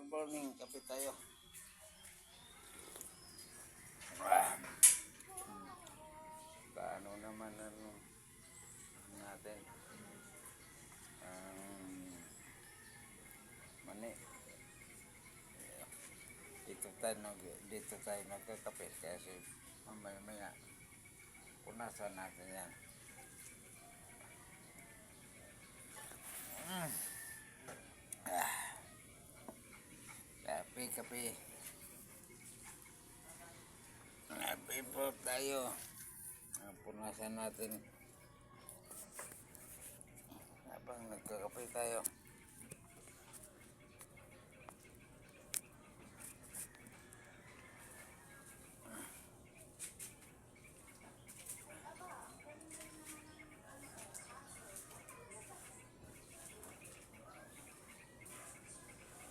Good morning, kape tayo. Paano naman natin mani. Dito tayo nagkakape kasi mamaya punasan natin yan. Kape. Kape po tayo. Punasan natin habang nagkakape tayo.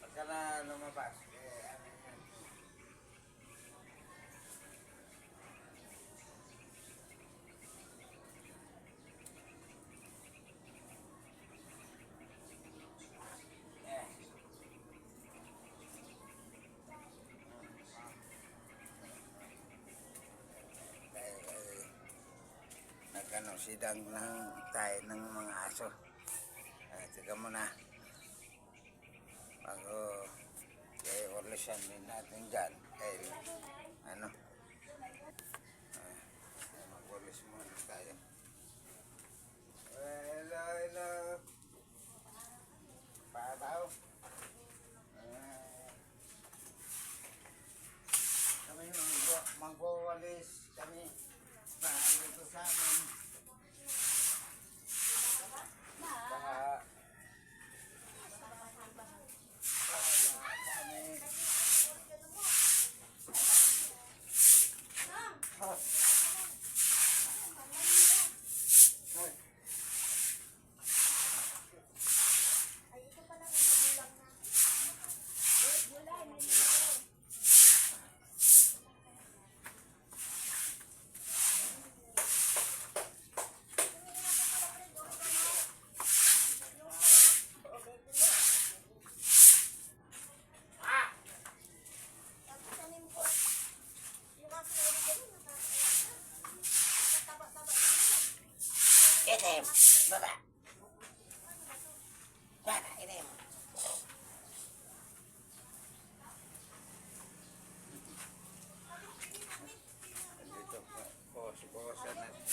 Pagka na lumabas, sidang ng tayo ng mga aso. Teka muna bago i-orlisan din natin dyan mag-orlis muna tayo. Hello pataw. Kami mag-walis kami dito sa amin. Baba. Baba, ini. Dito po, subukan natin.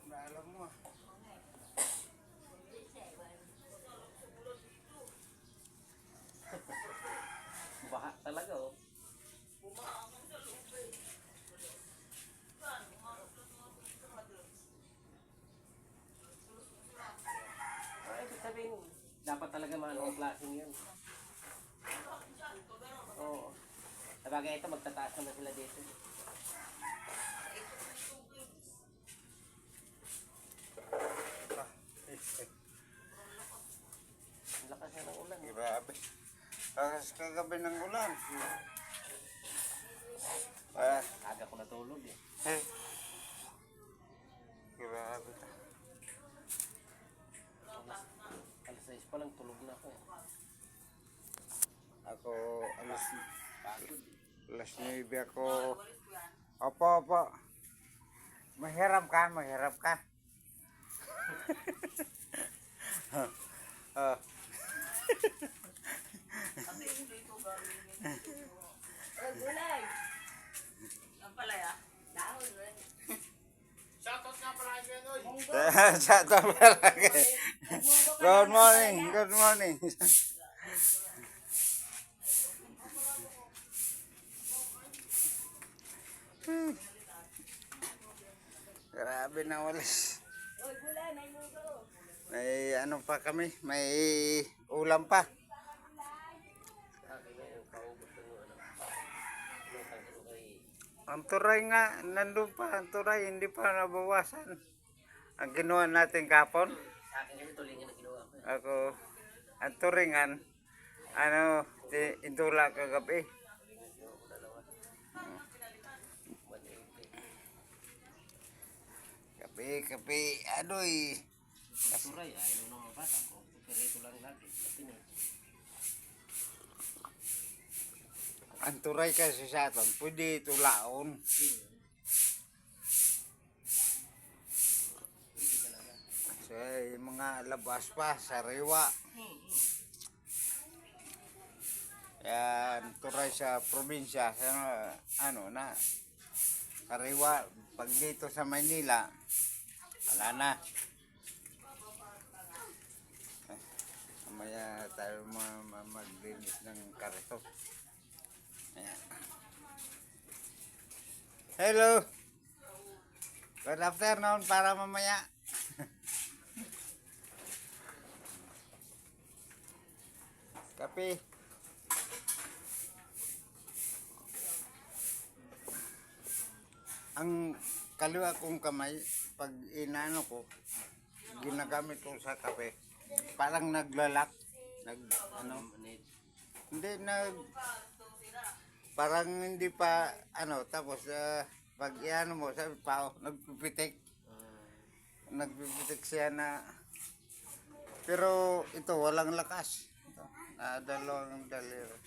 Alam mo. Baha talaga oh. Sabihin, dapat talaga maano ang klaseng yun. Oo. Sabagay ito, magtataas naman sila dito. Ang lakas na ng ulan. Grabe. Lakas kagabi ng ulan. Eh. Grabe ka. Alas 6 pa lang, tulog na ako eh. Ako, Pagod. alas 9 ako. Opo, opo. Mahirap ka, mahirap ka. Oh. Gulay. Ang palaya. Dahon rin. Sa ito palagi. Good morning, good morning. Grabe na walis. Oy, gulay, may mugo. May ano pa kami, may ulam pa. Akin na yung paubos ng ano. Ano kay... Ang turay nga, nandun pa, ang turay, hindi pa nabawasan. Ang ginawa natin kapon, Sa akin kasi tulingan na ginawa ko eh. ako, ang turingan, ano, intula kagabi. Ginawa ko dalawa. 180. Kape, adoy. Kasuray, ayaw nung mga bata ko. Perito lang lagi. Kasi na. Ang turay kasi sa atin, pwede tulaon. Sa mga labas pa, sariwa. Yan, turay sa probinsya, sa ano na, sariwa. Pag dito sa Maynila, wala na. Mamaya tayo maglinis ng karito. Ayan. Hello. Good afternoon para mamaya. Kape. Ang kaliwa kong kamay, pag inano ko, ginagamit ko sa kape, parang naglalak. Ano, hindi parang hindi pa, tapos pag iano mo, sabi pa, nagpipitik. Nagpipitik siya na, pero ito, walang lakas. Ito, dalawang daliri.